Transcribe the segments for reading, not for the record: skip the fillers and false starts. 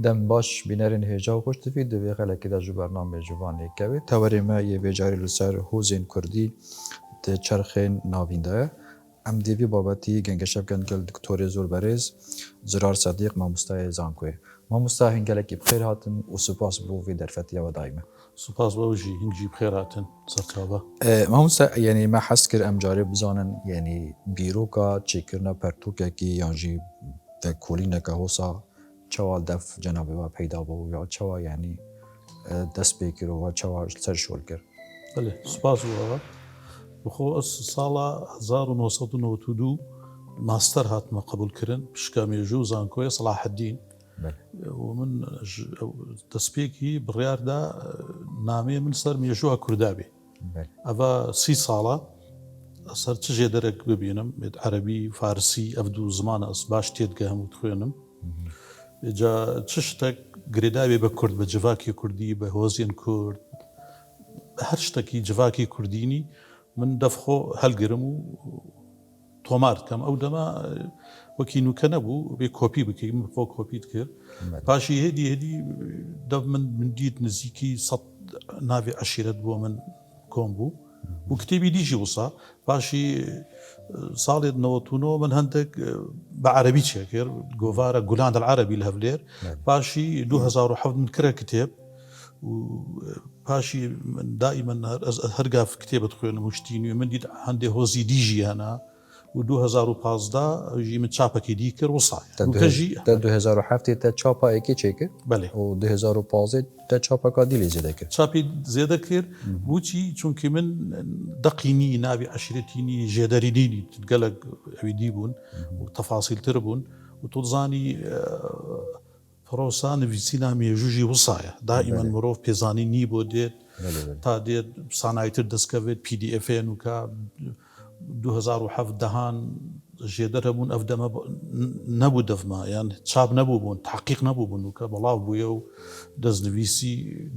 دم باش بینرین هجا و خوش تفید دوی خلکی دا جو برنامه جوانی که توري ما یه بیجاری لسر حوزین کردی ده چرخین ناوینده ام دیوی بابتی گنگشب گنگل دکتور زور بریز زرار صدیق ماموستای زانکوی ماموستا هنگلکی بخیر هاتن و سپاس بو وی درفتیا و دائمه سپاس بوجی هنگجی بخیر هاتن سرچابه ماموستا یعنی ما حس کر ام جاری بزانن یعنی بیروکا چیکرنا پرتوکه کی یانجی ده کولینه که هوسا چوال دف جنابه و پیدا بو یا چوا یعنی دست بکر و چوا سر شول کر بله سپاس بوجی بخو از سال 1992 ماستر هات ما قبول کرن پشکامیجو زانکوی صلاح الدین ومن تسبيكي بالريار دا نامي من سر ميجوها كردابي أفا 6 سالة صار تجي درك ببينم عربي فارسي أبدو زمان أصباش تيدقاهم وتخوينم جا تشتك قريدابي بكرد بجفاكي كردي بهوزين كرد هرشتكي جفاكي كرديني من دفخو هلقرم تۆمارد کەم ئەو دەما وەکینوکە نەبوو بێ کۆپی بکەین بۆ کۆپیت کرد پاشی هێدی دەب من دیت نزیکی 100 ناوی عەشیرەت بۆ من کۆم بوو و کتێبی دیژی وسا پاشی ساڵێ 99 من هەندێک بە عەرەبی چێ کرد گۆڤارە گولاند العەرەبی لە هەولێر پاشی 2007 من کرا کتێب و پاشی من دائما هەرگاف کتێبت خوێنم و شتینی من دیت هەندێ هۆزی دیژی هەنا و 2015 جی من چاپەکی دی کرد وسای تا 2007 تا چاپا ایکی چه کرد؟ بله و 2015 تا چاپا کا دیلی زیده کرد چاپی زیده کرد بوچی چونکه من دقینی ناوی عشرتینی جدرینی تقلق اویدی بون و تفاصیل تر بون و توزانی فروسان ویسینا میجوجی وسایه دائما مروف پیزانی نی بودید تا دید صنایتر دستکوید پی دی اف نوکا 2007 دهان جێدەر هەبوون ئەف دەمە نەبوو دەفما یان چاپ نەبوو بوون تحقیق نەبوو بوون و کە بەڵاو بوویە و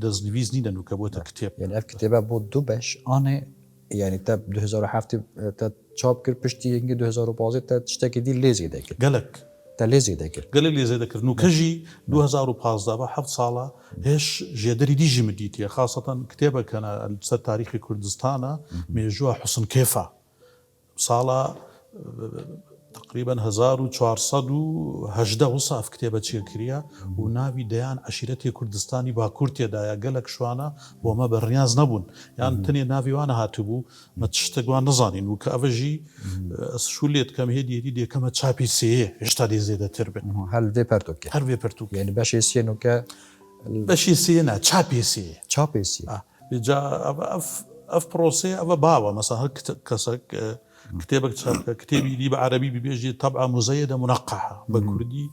دەستنویس نینە و کە بۆتە کتێب یعنی ئەف کتێبە بۆ دوو بەش ئانێ یعنی تا 2007 تا چاپ کرد پشتی هەنگی 2015 تا شتێکی دی لێزی دەکرد گەلک تا لێزی دەکرد گەلک لێزێ دەکرد و کەژی 2015 بە 7 ساڵە هێش ژێدەری دیژی مدیتیە خاصەتەن کتێبەکەنە سەر تاریخی کوردستانە مێژووە حوسن کێفا ساڵە تقریبا 1480 وصف کتێبە چێکریا و ناوی دەیان عەشیرەتی کوردستانی باکوور تێدایە گەلک شوانە بۆمە بەڕنیاز نەبوون یان تەنێ ناویوانە هاتبوو مە شتێکوان نەزانین و کە ئەڤژی شولێت کەم هێدی دێکەمە چاپی سێ هێشتا دێ زێدەتر بن هەل vê pertûkê هەر vê pertûkê یعنی بەشێ سێنوکە بەشی سێنە چاپی سێ چاپێ سێ جا ئەف پرۆسێ ئەوە باوە مەسا هەر کەسێک کتێبك کتێبی دی بە عەرەبی ببێژێت طبعا مزەیدە منەقەحە بە کوردی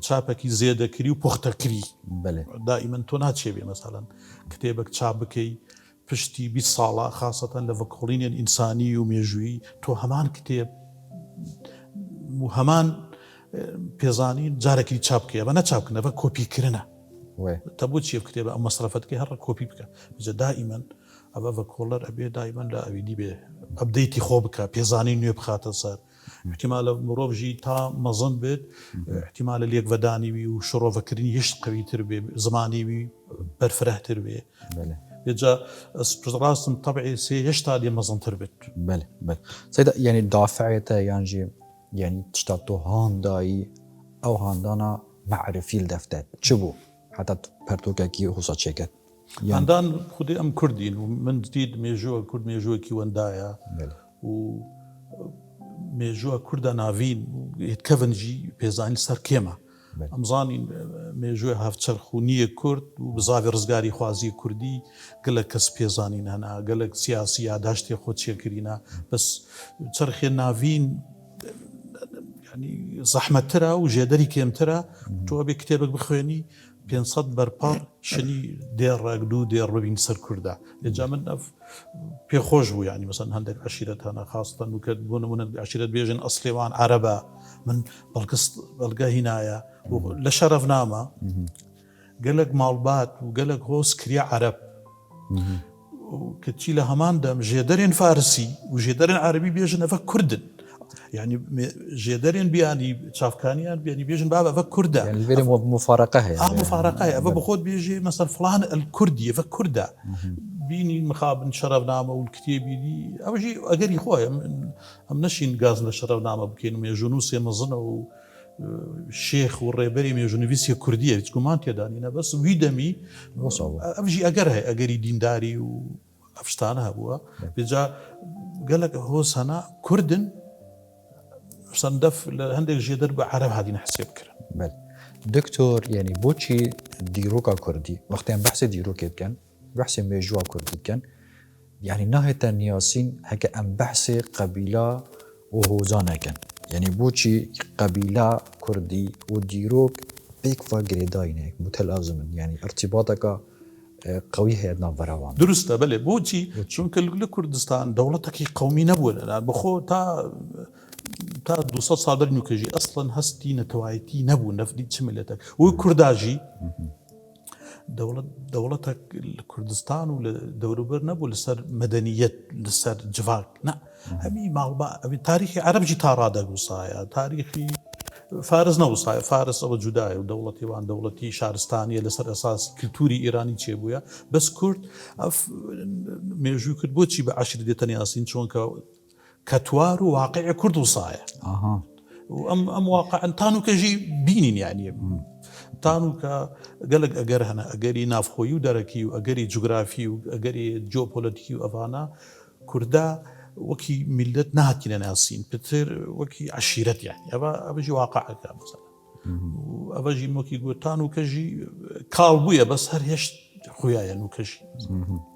چاپێکی زێدەکری و پوختەکری دائما تۆ ناچێبێ مەسەڵەن کتێبك چاپ بکەی پشتی 20 ساڵە خاصەتەن لە ڤەکۆڵینێن ئینسانی و مێژووی تۆ هەمان کتێب و هەمان پێزانین جارێکی چاپ بکەیە بە نەچاپکردنەوە کۆپیکردنە تا بۆ چیە کتێبە ئەم مەسرەفەتەکەی هەر کۆپی بکە بجە دائما ئەوە ڤەکۆڵەر ئەبێ دائما لە ئەویدی بێ ئەبدەیتی خۆ بکە پێزانی نوێ بخاتە سەر احتیمالە مرۆڤژی تا مەزن بێت احتیمالە لێک ڤەدانیوی و شڕۆڤەکردنی هێشت قەویتر بێ زمانیوی بەرفرەتر بێ جا ڕاستم طبعی سێ هێشتا لێ مەزنتر بێت سەیدا یعنی دافعێتە یانژی یعنی تشتا تۆ هاندایی ئەو هاندانە معرفی دەفتەر چ بوو حتا پەرتۆکێکی هوسا چێکرد هەندان خودی ئەم کوردین و من دیت مێژووە کورد مێژووەکی وەندایە و مێژووە کووردە ناوین کەڤنجی پێزانی سەر کێمە ئەمزانین مێژووە هەفتچەرخ و نییە کورد و بزاوی ڕزگاری خوازی کوردی گەلک کەس پێزانین هەنا گەلک سیاسی یاداشتێ خۆ چێکرینە بەس چەرخێ ناوین زەحمەتترە و ژێدەری کێمترە تۆ بێ کتێبێک بخوێنی 500 بەرپەڕ شنی دێڕێک دوو دێڕ ببین سەر کووردا لێجا من پێخۆش بوو ینی مەسەن هەندێک عەشیرەت هەنا خاستەن و کە بۆ نمونە عەشیرەت بێژن ئەسلێوان عەرەبە من بەڵگە هینایە لە شەرەفنامە گەلک ماڵبات و گەلک هۆز کریا عەرەب کەچی لە هەمان دەم ژێدەرێن فارسی و ژێدەرێن عەرەبی بێژن ئەڤە کوردن يعني جێدەرێن بیانی چافکانیان بیانی بێژن بابە ئەvە کوردە يعني الفيلم مفارقة هي مفارقەیە ئەvە بخۆت بێژێ مەسەر فلان الکوردی ئەvە کوردە بینی مخابن شەرەفنامە و کتێبیدی ئەوژی ئەگەری خۆیە ئەم نەشین گاز لە شەرەفنامە بکەین و مێژون و سێمەزنە و شێخ و ڕێبەری مێژونویسیە کوردیە هیچ گومان تێدانینە بەس وی دەمی ئەوژی ئەگەر هەیە ئەگەری دینداری و ئەفشتانە هەبووە بێجا گەلک هۆز هەنا کوردن سندف هەندێک ژێدەر بە عەرەب هاتینە حسێب کردن. بله دکتۆر يعني بۆچی دیرۆکا کوردی وەختیان بەحسی دیرۆکێت بکەن بەحسی مێژووا کوردی بکەن يعني ناهێتە نیاسین هەکە ئەم بەحسێ قەبیلا و هۆزا نەکەن يعني بۆچی قەبیلا کوردی و دیرۆک بێکوا گرێداینێک متەلازمن يعني ارتباطەکە قوي هەیە ناوبەراوان دروستە بەێ بۆچی چونکە لە کوردستان دەوڵەتێکی قومی نەبووە لەلان بخۆ تا 200 ساڵ دەرنوکەژی ئەسڵەن هەستی نەتەوایەتی نەبوو نەفتی چ ملەتێک وی کورداژی دەوڵەتە لە کوردستان و لە دەوروبەر نەبوو لەسەر مەدەنیەت لەسەر جڤاک نە هەمی ماڵبا تاریخی عەرەبجی تا ڕادەگوسایە تاریخی فارس نەوسایە فارس ئەوە جودایە و دەوڵەتیوان دەوڵەتی شارستانیە لەسەر ئەساسی کللتوری ئێرانی چێبووە بەس کورد مێژوو کرد بۆچی بە عەشر دێتە یاسین چۆنکە کەتوار و واقعی کورد وسایە ئەم واقعەن تانوکەژی بینین یعنی تانوکە گەلک ئەگەر هەنە ئەگەری نافخۆیی و دەرەکی و ئەگەری جوگرافی و ئەگەری جۆپۆلەتیکی و ئەڤانە کووردا وەکی میلەت نهاتینە ناسین پتر وەکی عەشیرەت یعنی ئەوەژی واقعەکە مثلا ئەوەژی وەکی گوتان و کەژی کاڵ بوویە بەس هەر هێشت خویایە نوکەژی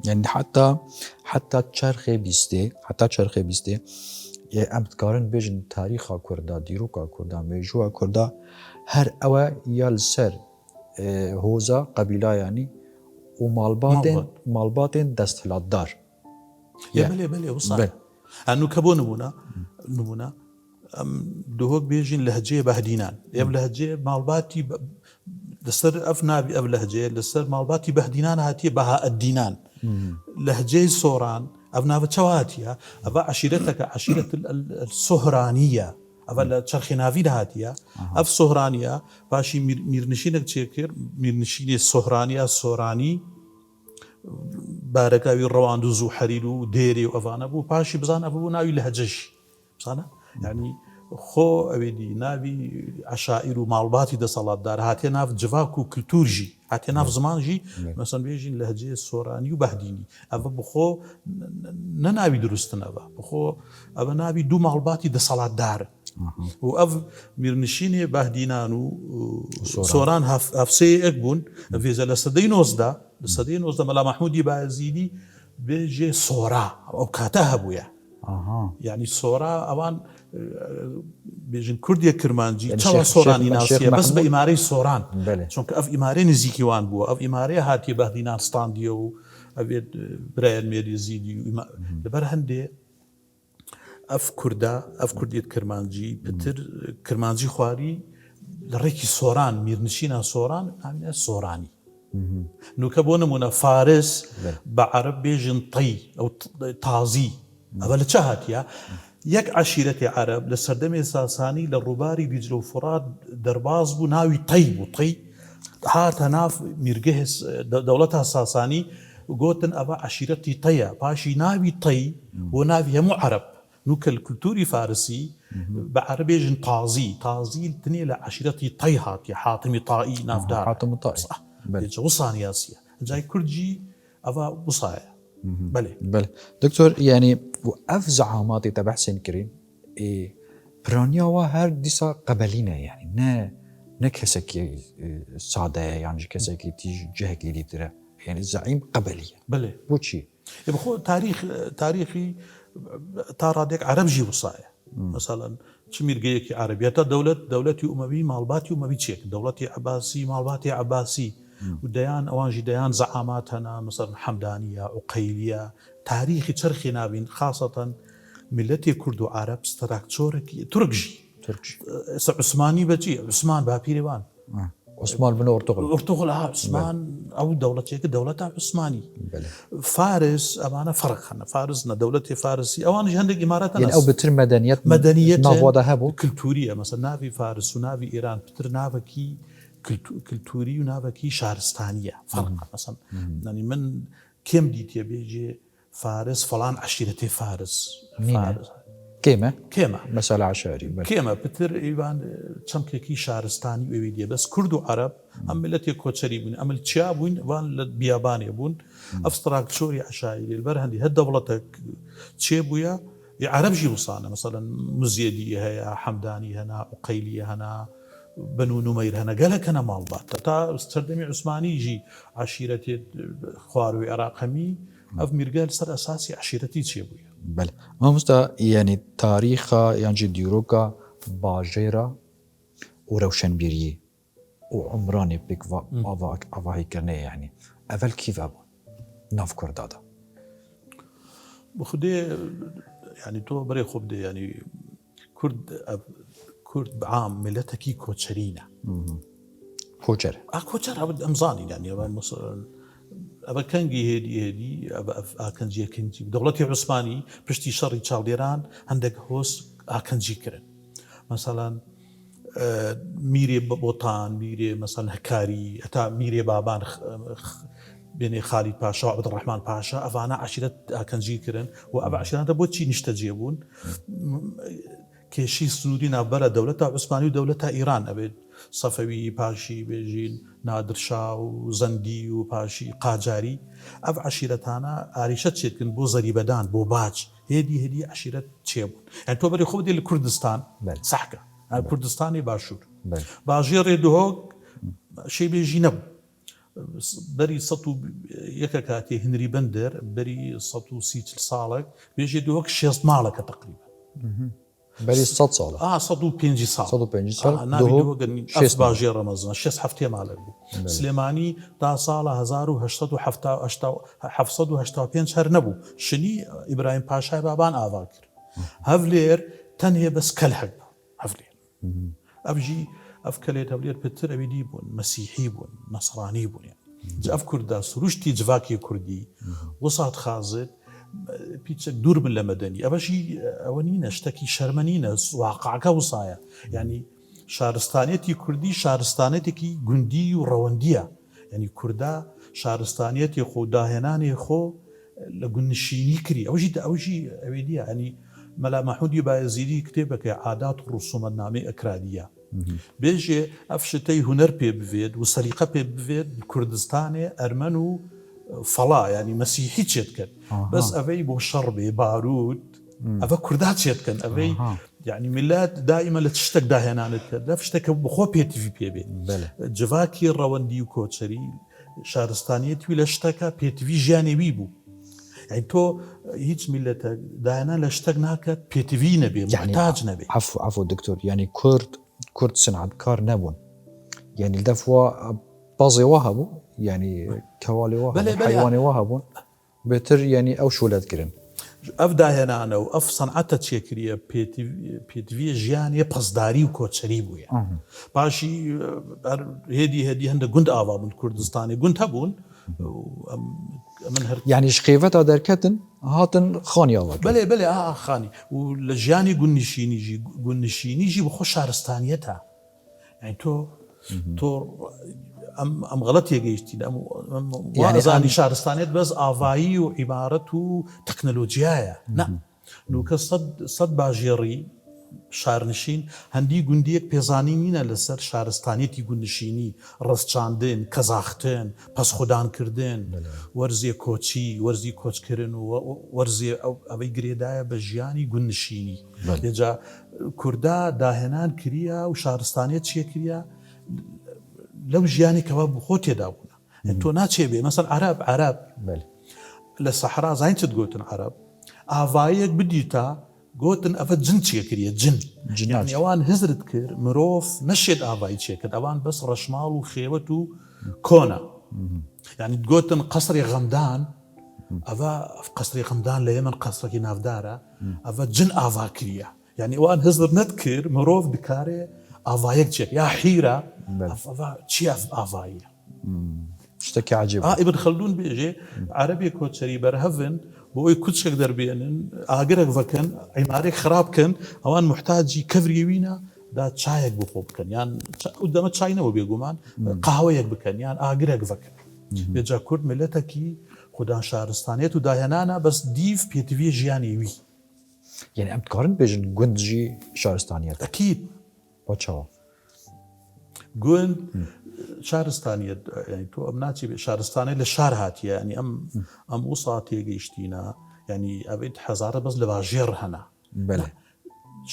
يعني حتى چرخێ بیستێ ئەم دکارن بێژن تاریخا کووردا دیرۆکا کووردا مێژووا کووردا هەر ئەوە یا لەسەر هۆزا قەبیلا ینی و ماڵباتên دەستهلاتدار بێ وسە هەنوو کە بۆ نمونە دهۆک بێژین لەهجەیە بەهدینان ئێم لەهجێ ماڵباتی لەسەر ئەف ناوی ئەف لەهجەیە لەسەر ماڵباتی بەهدینان هاتیە بەها ئەدینان لەهجەی سۆران ئەف ناوە چاواتیە ئەوە عەشیرەتەکە عەشیرەت سۆهرانیە ئەوە لە چەرخی ناوی هاتیە ئەف سۆهرانیە پاشی میرنشینێک چێکرد میرنشینی سۆهرانیە سۆرانی بارەکاوی ڕەواند و زوو حەریر و دێرێ و ئەوانە بوو پاشی بزان ئەبوو ناوی لە هەجەش بزانە یعنی خۆ ئەوێدی ناوی عەشائیر و ماڵباتی دەسەڵاتدار هاتیە ناو جڤاک و کللتورژی هاتیە ناو زمانژی مەسەن بێژین لە هەجەیە سۆرانی و بەهدینی ئەوە بخۆ نەناوی دروستنەوە بخۆ ئەوە ناوی دوو ماڵباتی دەسەڵاتدار و ئەف میرنشینێ بەهدینان و سۆران هەفسەیەک بوون vێزە لە سەدەی نۆزدا لە سەدەی نۆزدە مەلا مەحموودی بایەزیدی بێژێ سۆرا ئەو کاتە هەبووە یعنی سۆرا ئەوان بێژن کوردیە کرمانجی چاوە سۆرانی ناسیە بەس بە ئیمارەی سۆران چونکە ئەف ئیمارەی نزیکیوان بووە ئەف ئیمارەیە هاتیە بەهدینان ستاندیە و ئەوێت برایەن مێری زیدی و لەبەر هەندێ ئەف کوردیت کرمانجی پتر کرمانجی خواری لە ڕێکی سۆران میرنشینە سۆران ئەمینە سۆرانی نوکە بۆ نمونە فارس بە عەرەب بێژن تەی ئەو تازی ئەوە لە چه هاتیە یەک عەشیرەتی عەرەب لە سەردەمی ساسانی لە ڕووباری دیجلە و فورات دەرباز بوو ناوی تەی بوو تەی هاتە ناو میرگە دەوڵەتە ساسانی گوتن ئەوە عەشیرەتی تەیە پاشی ناوی تەی بۆ ناوی هەموو عەرەب نوکە کللتوری فارسی بە عەرەبێژن تازی تنێ لە عەشیرەتی تەی هاتیە حاتمی تائی نافدار وسانی یاسیە جای کوردجی ئەوە وسایە بله دکتۆر يعني ئەف زەعاماتی تە بەحسین کردین پرانیاوە هەر دیسا قەبەلینە يعني نە کەسێکی سادەیە یان کەسێکی تیژ جەهێکی دیترە يعني زعیم قەبەلیە بله بۆچی بخۆ تاریخی تا ڕادێک عەرەبژی وسایە مثلا چ میرگەیەکی عەرەبیەتە دەوڵەتی ئومەوی ماڵباتی ئومەوی چێک دەوڵەتی عەباسی ماڵباتی عەباسی و دەیان ئەوانژی دەیان زەعامات هەنا مثلا حەمدانیە عوقەیلیە تاریخی چرخی نابین خاصەتەن ملەتی کورد و عەرەب ستراکچۆرێکی تورکژی عوسمانی بەچی عوسمان باپیرێوان عثمان بن أرطغرل عثمان أو دولة عثماني فارس أمانة فرق فارس دولة فارسي أو أنا هندق إمارات يعني أو بتر مدنية نافوده هبو كلتورية مثلا نافي فارس ونافي إيران بتر نافكي كلتوري ونافكي شهرستانية فرق مثلا يعني من كم ديتي بيجي فارس فلان عشيرتي فارس كيما مسألة عشائري كيما بتر إيوان تشمكي شهرستاني ويدي بس كرد وعرب أم ملتي كوتشري بون أم التشابون وان بياباني بون أفستراك شوري عشائري البرهندي هالدولتك تشيبويا عرب جي وصانا مثلا مزيدية هي حمداني هنا عقيلية هنا بنو نمير هنا قالك أنا مالبات تا استردمي عثماني يجي عشيرتي خواروي عراقمي أف ميرقال سر أساسي عشيرتي تشيبويا بله ما مستا يعني تاريخ يعني ديروكا باجيرا وروشنبيري وعمراني بيك أفاهي كرنية يعني أول كيف أبو ناف كردادا بخدي يعني تو بري خبدي يعني كرد عام ملتكي كوتشرينا كوتشر كوتشر أبد أمزاني يعني مثلا أبا كنجي هدي أبا أكنجي كنجي دولتي عثماني بشتي شري تشالديران عندك هوس أكنجي كرن مثلا ميري بوطان ميري مثلا هكاري حتى ميري بابان بين خالد باشا وعبد الرحمن باشا أفانا عشيرة أكنجي كرن وأبا عشيرة بوتشي نشتجيبون كيشي سنودي نابرا دولتها عثماني ودولتها إيران أبد صفوي باشي بيجين نادر شاه وزندي وباشي قاجاري أف عشيرتانا عريشة تشيكن بو زريبدان بو باج هدي عشيرة تشيبون يعني تو بري خو دي الكردستان سحكة الكردستاني باشور باجير دوهوك شي بيجي نبو بري سطو يكاكاتي هنري بندر بري سطو سيتل صالك بيجي دوهوك شيست مالك تقريبا بري 100 ساله 105 سال 105 سال دوهو شيس باجي رمضان شيس حفتي مالك سليماني تا ساله 1875 شهر نبو شني ابراهيم باشا بابان آواكر هفلير تنهي بس كلحق هفلير ابجي افكليت هفلير بتر ابيدي بون مسيحي بون نصراني بون يعني اف كردا سروشتي جواكي كردي وسط خازت بيتشك دور من لمدني أبشي أونينا اشتكي شرمنينا واقع كوصايا يعني شارستانيتي كردي شارستانيتي جندي وروندية يعني كردا شارستانيتي خو داهناني خو لجنشيني كري أوجي أبيديا يعني ملا محمود بايزيدي كتابك عادات الرسوم النامي أكرادية بيجي أفشتي هنر بيبفيد وسرقة بيبفيد كردستاني أرمنو فلا يعني مسيحي تشتكن بس أبي بو شربي بارود أبا كردات تشتكن أبي يعني ملات دائما لا تشتك داهنا لا تشتك بخو بي تي في بي جواكي رواندي وكوتشري شارستانيتي ولا اشتكى بي تي في جانبي بو يعني تو هيج ملة داهنا لا اشتكناك بي تي في نبي محتاج نبي عفو دكتور يعني كرد صنعتكار نبون يعني الدفوا بازي وهبو يعني كوالي وهبون حيواني وهبون بتر يعني أو شولات كرن أفدا هنا أنا وأف صنعتها تشكرية بيتفي جياني بصداري وكوتشري بويا باشي هدي هند جند آوا من كردستاني جند هبون من يعني شقيفتها دركتن هاتن خاني الله بلي خاني ولجياني قنشيني يجي بخش شهرستانيتها يعني تو أم غلط يجيشتي يعني زاني شهرستانيت بس آفاي وعبارة وتكنولوجيا لا نوك صد باجيري شارنشين هندي جنديك بيزانينينا لسر شهرستانيتي جندشيني رسچاندن كزاختن پس خودان كردن ورزي كوتشي ورزي كوتش كرن ورزي أبي جريدايا بجياني جندشيني يجا كردا داهنان كريا وشهرستانيت شي كريا لو جياني كباب خوتي داونا انتو ناتشي بي مثلا عرب للصحراء زين تقولتن عرب افايك بديتا قوتن افد جن تشي كريا جن يعني اوان هزرت كر مروف نشيد افاي تشي كد اوان بس رشمال وخيوته كونا يعني تقولتن قصري غمدان افا في قصري غمدان ليمن قصري نافدارا افا جن افا كريا يعني اوان هزر نتكر مروف بكاري ئاڤایەک چێک یا حیرە بله. چی ئاڤایە شتێکی عجیب ئیبن خەلدون بێژێ عەرەبێ کۆچەری بەرهەڤن بۆ ئەوی کوچێک دەربێنن ئاگرێک بکەن ئەیمارێک خراپ بکەن ئەوان محتاجی کەڤریوینە دا چایەک بخۆ بکەن یان دەمە چاینەوە بێگومان قاوەیەک بکەن یان ئاگرێک بکەن بێجا کورد ملەتێکی خوددان شارستانێت و داهێنانە بەس دیف پێتوێ ژیانی وی یعنی ئەم دکارن بێژن گوندژی شارستانیەت ئەکید بۆ چاوە گوند شارستانیت تۆ ئەم ناچی شارستانی لە شار هاتیە ینی ئەم وسا تێگەیشتینە ینی ئەبێت هەزارە بەس لە باژێر هەنا بله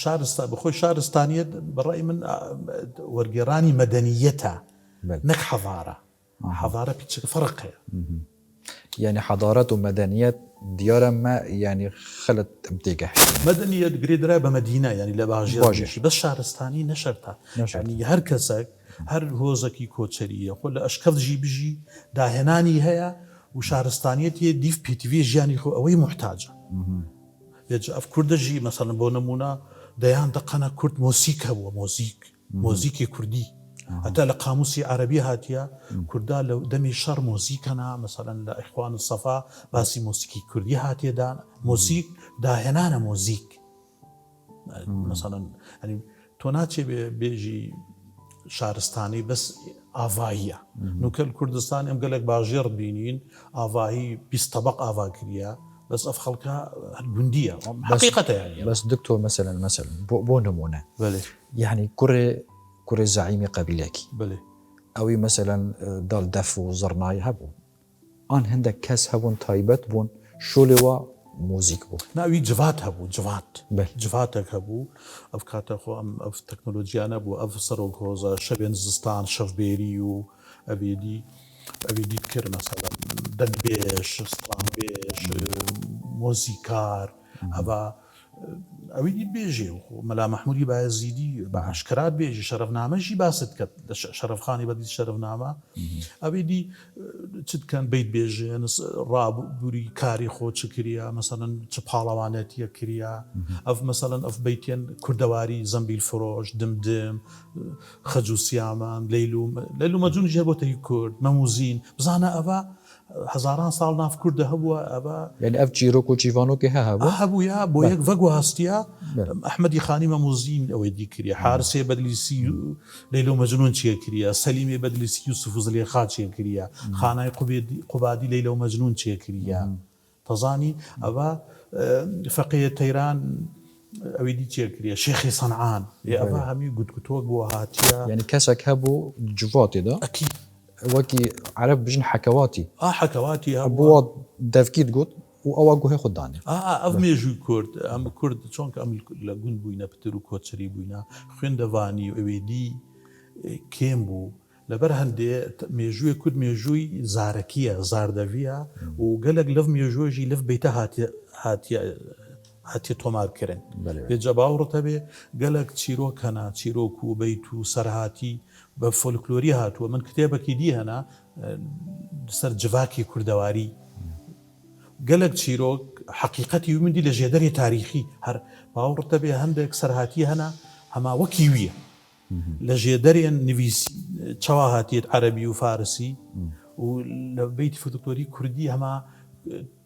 شارستان بخۆی شارستانیت بەڕای من وەرگێڕانی مەدەنیەتە نەک حەڤارە پیچەکە فەرقەیە يعني حضارات ومدنيات ديارة ما يعني خلت امتيجه مدنيات قريدرا بمدينة يعني لا باجي بس شارستاني نشرتها يعني هر كسك هر هوزكي كوتشرية قول أشكال جي بيجي داهناني هيا وشارستانيتي ديف بيتيفي جاني خو أوي محتاجة يجي أف كردجي مثلا بونمونا ديان دقنا كرد موسيقى هو موسيقى كردي حتى لقاموسي عربي هاتيا كردا لو دمي شر موسيقنا مثلا لإخوان الصفا باسي موسيقى كردي هاتيا دا موسيقى داهنانا موسيقى مثلا يعني توناتشي بيجي شارستاني بس آفاهية نوكل كردستان ام قالك باجير بينين آفاهي بيستبق آفا كريا بس أفخلكها الجندية حقيقة يعني بس دكتور مثلا بو نمونة بله يعني كوري زعيمي قبيلكي بله أوي مثلا دال دف وزرناي هبو آن هندك كاس هبون تايبت بون شولوا موزيك بو ناوي جفات هبو بله جفاتك هبو أفكاتا خو أم أف تكنولوجيا نبو أف سروك هوزا شبين زستان شفبيري و أبيدي تكر مثلا دنبيش ستران بيش موزيكار هبا أويدي بيجي ملا محمودي بايزيدي بعشكرات بيجي شرفنامة جي باست كت شرف خاني بدي شرفنامة أويدي تد كان بيت بيجي نس راب بوري كاري خو تشكريا مثلا تبحالوانات يكريا أف مثلا أف بيتين كردواري زنبيل فروش دمدم خجو سيامان ليلو مجنون جابوته كرد مموزين بزانا أبا هزاران سال ناف كرد هبوا أبا يعني أف جيروك وجيفانوك هبوا يا بويك فقو هستيا أحمدي خاني مموزين أو يدي كريا حارسي بدلسي ليلو مجنون شيء كريا سليمي بدلسي يوسف زليخات شيء كريا خاناي قبادي ليلو مجنون شيء كريا تظاني أبا فقيه تيران أو يدي شيء كريا شيخي صنعان يا أبا همي قد كتوق وهاتيا يعني كاسك هبو جواتي ده أكيد وكي عرب بجن حكواتي حكواتي أبو دافكيت قد وأواجه هي خداني أفميجو كرد أم كرد شون كأم لجون بوينا بترو كوتشري بوينا خين دفاني وإيدي كيمبو لبرهندي ميجوي كرد ميجوي زاركية زاردفيا وقالك لف ميجوي جي لف بيتها هاتي تومار كرن بجباور تبي قالك تشيروك هنا تشيروك وبيتو سرهاتي بفولكلوري هاتو من كتابك دي هنا سر جواكي كردواري قالك تشيروك حقيقتي ومن دي لجدري تاريخي هر باور تبي هندك سرهاتي هنا هما وكيوية لجدري نفيسي شواهاتي عربي وفارسي ولبيت فولكلوري كردي هما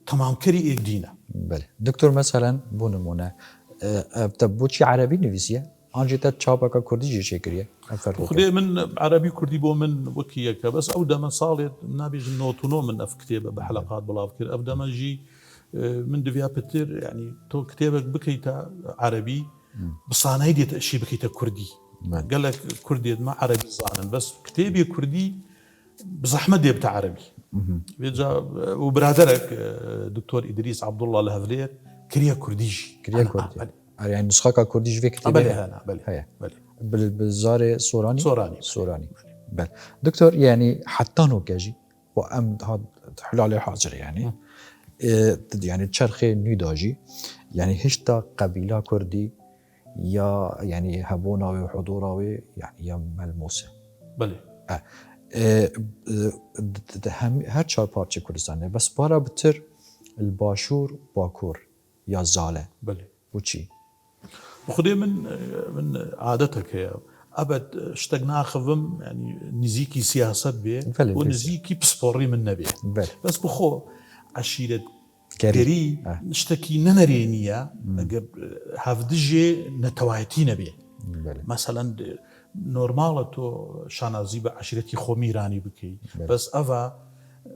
تمام كري إقدينا بله دكتور مثلا بونمونه بتبوشي عربي نفيسية أنجيتا تشابك كردي جي شكريه خدي من عربي كردي بو من وكيك بس أبدا من صالت نابيج نوتونو من أف كتابة بحلقات بلا فكر أبدا ما جي من دفيا بتر يعني تو كتابك بكيتا عربي بصانعي دي تأشي بكيتا كردي قال لك كردي ما عربي زانن بس كتابي كردي بزحمة دي بتاع عربي بيجا وبرادرك دكتور إدريس عبد الله الهفلير كريا كرديجي يعني نسخة كرديجي في كتابة بله بالزاري صوراني بل دكتور يعني حتى نوكاجي وأم هاد حلو عليه حاجر يعني تشرخي نيداجي يعني هشتا قبيلة كردي يا يعني هبوناوي وحضوراوي يعني يا ملموسة بله هر چهار پارچه کردستانه بس بارا بتر الباشور باكور يا زاله بله وچی وخدي من عادتك يا ابد شتك ناخذم يعني نزيكي سياسه به ونزيكي بسبوري من نبي بس بخو عشيره كري نشتكي ننرينيا هافدجي نتوايتي نبي مثلا نورمالتو شانازي بعشيرتي خو ميراني بكي بس افا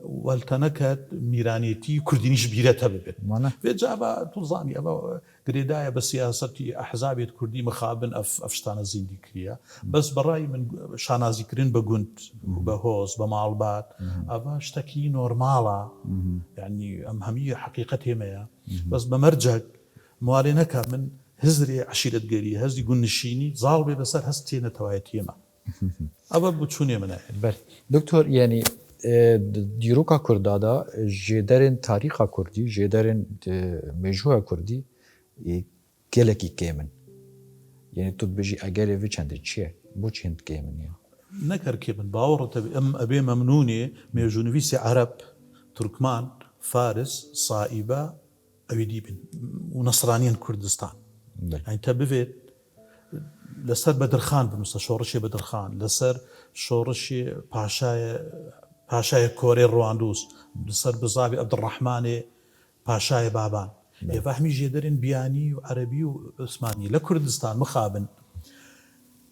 والتنكت ميرانيتي كردينيش بيرتها ببت فجابا تلزامي ابا قريدايا بسياستي احزابيه كردي مخابن افشتانا زيندي كريا بس براي من شانازي كرين بقنت وبهوز بمالبات ابا اشتكي نورمالا يعني امهميه حقيقتها ما بس بمرجك موالينك من هزري عشيره قري هزي يقول نشيني ظالبي بس هستينا تواتي ما ابا بتشوني منها دكتور يعني دیروکا کردادا جدرن تاریخا کردی جدرن مجوها کردی گلکی کیمن یعنی تو بجی اگر وی چند چیه بو چند کیمن یا نکر کیمن باورت ابي ممنوني ميجونيفيسي عرب تركمان فارس صائبه اويديبن ونصرانيين كردستان يعني تبفيت لسر بدر خان بنص شورشي بدر خان لسر شورشي پاشای کۆرەی ڕواندووس لەسەر بزاوی عەبدوڕەحمانێ پاشای بابان ێفاهمی ژێدەرێن بیانی و عەرەبی و عوسمانی لە کوردستان مخابن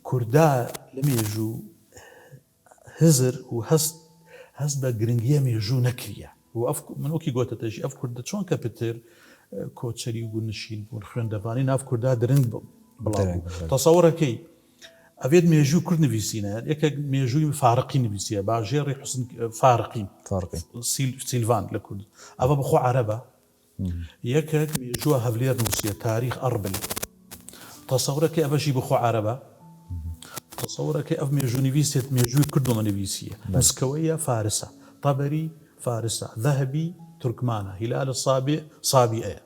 کوردا لە مێژوو هزر و هەست بە گرنگیە مێژوو نەکریە و من وەکی گۆتەتەژی ئەف کوردە چۆن کە پتر کۆچەری و گونشین بوون خوێندەوانی ناو کووردا درنگ بڵاو تەسەوڕەکەی ئەوێت مێژوو کورد نویسینە یەکە مێژووی فارقی نویسیە باژێڕی حوسن فارقی سیلڤان لە کورد ئەوە بخۆ عەرەبە یەکێک مێژووە هەولێر نووسیە تاریخ ئەڕبل تەسەوڕەکەی ئەوەشی بخۆ عەرەبە تەسەوڕەکەی ئەو مێژوو نویسێت مێژووی کوردومە نویسیە مسکەوەیە فارسە طەبەری فارسە ذەهەبی تورکمانە هلال الصابئ صابئەیە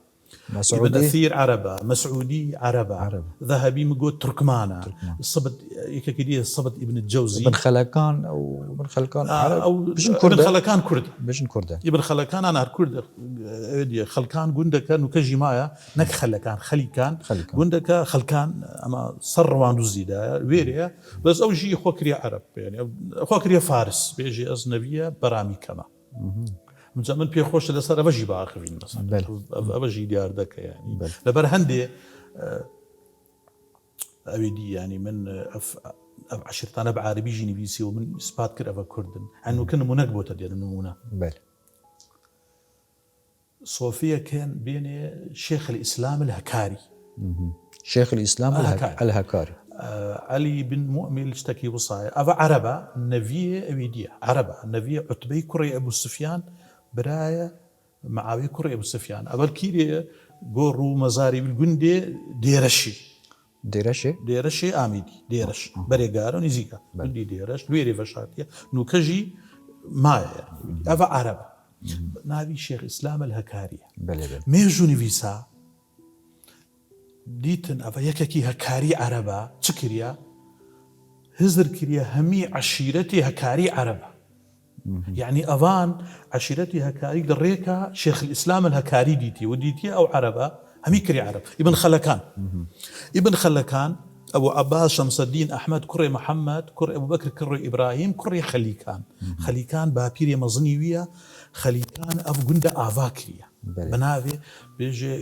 ابن أثير عربة مسعودي عربة ذهبي مقود تركمانة الصبت يكاكيدية الصبت ابن الجوزي ابن خلكان أو ابن خلكان عرب أو ابن خلكان كرد بجن كردة ابن خلكان أنا كرد خلكان قندك نكجي مايا نك خلكان خليكان قندك خلكان أما صر واندو زيدا ويريا بس أو شيء خوكريا عرب يعني خوكريا فارس بيجي أزنبية برامي كما من پێخۆشە لەسەر ئەوەژی باخوین ئەوەژی دیار دەکە ینی لەبەر هەندێ ئەوێدی ینی من ئەو عشرتانە بە عەرەبیژی نویسی و من ئیسپات کرد ئەوە کوردن هەنووکە نمونەک بۆتە دێن نمونە سۆفیەکەن بێنێ شێخ الئیسلام الهەکاری شيخ الإسلام الهكاري علي بن مؤمل اشتكي وصايا أبا عربة نبيه أويدية عربة نبيه عتبي كري أبو سفيان براية معاوية كري أبو سفيان أبا الكيري قورو مزاري بالجندي ديرشي آميدي ديرش بريقارو نزيكا بندي ديرش لويري فشاتيا نوكجي مايا يعني أبا عربة نابي شيخ إسلام الهكاري ميجو نفيسا دیتن ئەوە یەکێکی هەکاری عەرەبە چ کریە هزر کریە هەمی عەشیرەتی هەکاری عەرەبە یعنی ئەوان عەشیرەتی هەکاری لە ڕێکە شێخ الئیسلام الهەکاری دیتی و دیتیە ئەو عەرەبە هەمی کری عەرەب ئیبن خەلەکان ئەبو عەباس شەمسەدین ئەحمەد کوڕی محەممەد کوڕی ئەبوبەکر کوڕی ئیبراهیم کوڕی خەلیکان باپیرێ مەزنی ویە خەلیکان ئەو گوندە ئاوا کریە بناوێ بێژێ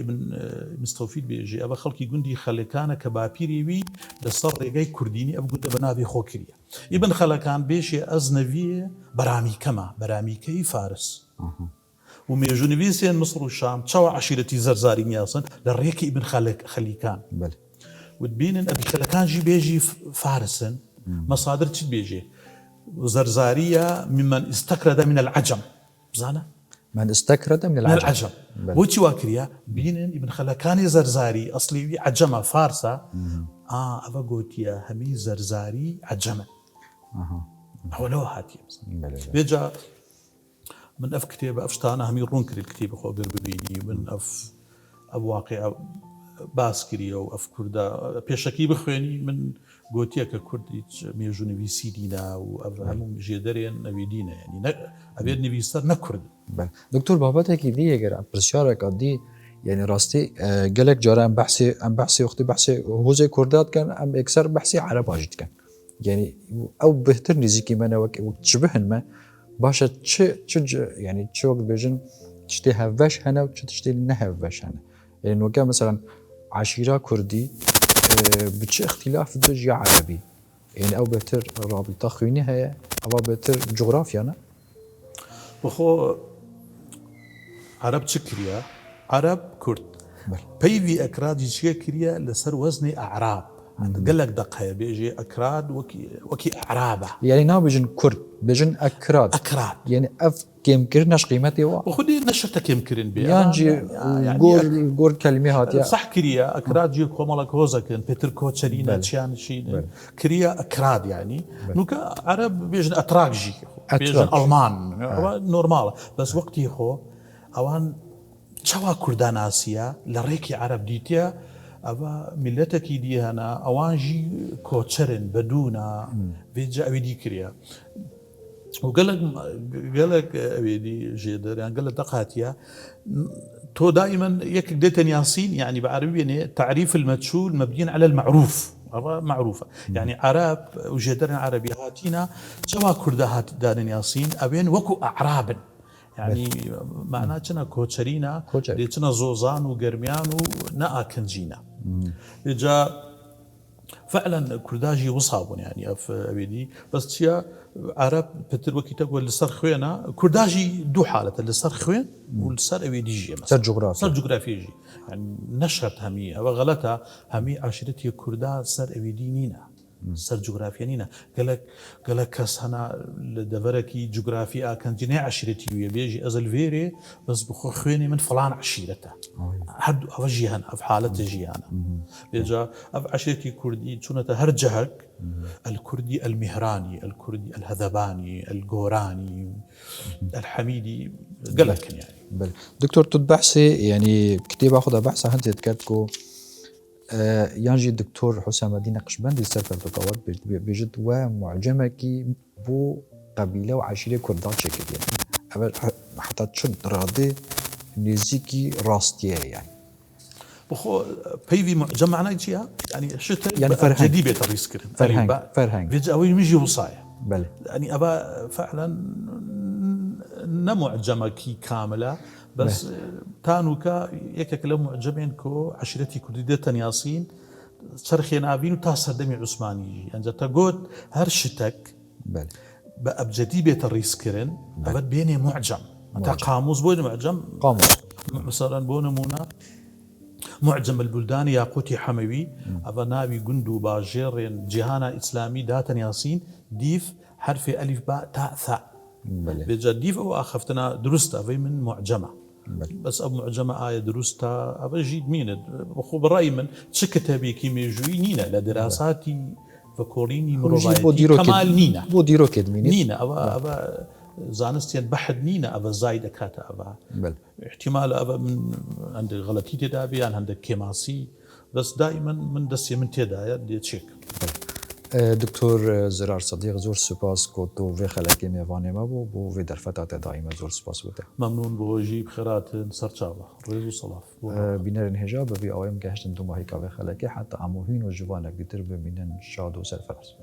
مستەوفید بێژێ ئەوە خەڵکی گوندی خەلەکانە کە باپیری وی لەسەر ڕێگەی کوردینی ئەو گوندە بەناوی خۆکریە ئیبن خەلەکان بێژێ ئەزنەویە بەرامیکەی فارس و مێژوونویسێن مسڕ و شام چاوە عەشیرەتی زەرزاری نیاسن لە ڕێکی ئیبن خەلیکان وتبینن ئەبی خەلەکانژی بێژی فارسن مەسادر چیت بێژێ زەرزاریە ممن استەکرەدە من العەجەم بزانە من استكرد من العجم بوتي واكريا بينن ابن خلكاني زرزاري اصلي عجمه فارسه ابا قوتيا همي زرزاري عجمه لو هاتي بيجا من اف كتاب افشتانا همي رونكري الكتاب خو بيربيني من اف واقع باسكري او اف كردا بيشكي بخويني من قوتيا ككردي ميجو نويسي دينا وهم جدرين نويدينا يعني ابيد نويستر نكرد دكتور باباتك دي اگر برشارك دي يعني راستي قالك جارا ام بحثي وقتي بحثي هوزي كردات كان ام اكثر بحثي عرب واجد كان يعني او بهتر نزيكي ما وقت تشبهن ما باشا يعني تشوك بيجن تشتي هفاش هنا وتشتي نهفاش هنا يعني وقع مثلا عشيرة كردي بتش اختلاف دجي عربي يعني او بهتر رابطة خويني هي او بهتر جغرافيا أنا وخو عرب شكريا عرب كرد بل. بيفي أكراد شكريا لسر وزني أعراب قال لك دقة بيجي أكراد وكي أعرابة يعني ناو بيجن كرد بيجن أكراد يعني أف كيم كرناش قيمتي وخدي نشرتك يمكن بي يعني قول كلمة هاتيا صح كريا أكراد جي كومالك هوزكن بيتر كوتشرينا تشيان شين كريا أكراد يعني نوكا عرب بيجن أتراك جي بيجن ألمان نورمال بس وقتي خو أوان شوا كردان آسيا لريكي عرب ديتيا أبا ملتكي دي هنا أوان جي كوتشرن بدونا بيجا أبيدي كريا وقال لك أبيدي جيدر يعني قال لك دقاتيا تو دائما يك ديتن ياسين يعني بعربي يعني تعريف المجهول مبني على المعروف معروفة يعني عرب وجدر عربي هاتينا شوا كردا هات دارن ياسين أبين وكو أعرابن يعني معناه كنا كوتشرينا كنا زوزان وقرميان ونأ كنجينا إجا فعلا كرداجي وصابون يعني في أبيدي بس تيا عرب بتر وكي تقول لسر خوينا كرداجي دو حالة لسر خوين ولسر أبيدي جي مثلا سر جغرافيا جي يعني نشرت همي أو غلطها همي عشرتي كردا سر أبيدي نينا سر جغرافيا نينا قالك كاس هنا لدفركي جغرافيا كان جناي عشرتي ويبيجي أزل فيري بس بخو خويني من فلان عشيرته حد أفجيهن أف حالة جيهانا بيجا أف عشرتي كردي تونة هرجهك الكردي المهراني الكردي الهذباني الجوراني الحميدي قالك يعني بل دكتور تتبحثي يعني كتير باخذها بحثة هنتي تكاتكو يانجي الدكتور حسام الدين نقشبندي السفر تطورت بجد ومعجمة كي بو قبيلة وعشيرة كردات شكل يعني حتى تشد راضي نزيكي راستيه يعني بخو بيفي معجمعنا جيها يعني شتى يعني فرهنگ جديبة الريسك فرهنگ بيجي أوي ميجي وصايا بله يعني أبا فعلا نمعجمة كي كاملة بس تانوكا يكك لو معجمين كو عشرتي كرديتن ياسين شرخي نابين وتاسر دمي عثماني يعني تقول هرشتك بله بأبجديبة الريسكرين أبد بيني معجم أنت قاموس بوين معجم قاموس مثلا بونمونا معجم البلدان ياقوتي حموي أبا نابي قندو باجيرين جهانا إسلامي داتن ياسين ديف حرف ألف باء تاء ثاء بيجا ديف أو أخفتنا درستا في من معجمة بس أب معجمة آية درستا أبا جيد مين بخو برأي من شكتها بيكي ميجوي نينا لدراساتي فكوريني مروفايتي كمال نينا بو ديرو كد ميني نينا أبا زانستين بحد نينا أبا زايد كاتا أبا احتمال أبا من عند غلطي تدابي عند كيماسي بس دائما من دسي من تدايا دي تشيك دكتور زرار صديق زور سپاس كوتو في خلقي ميواني ما بو في درفتات دائما زور سپاس بوده ممنون بوجي بخيرات سرچاوة ريزو صلاف بينر هجاب في اوام گهشتن دو ماهي كاوي خلقي حتى عموهين و جوانك ديتر بمينن شاد و سرفراز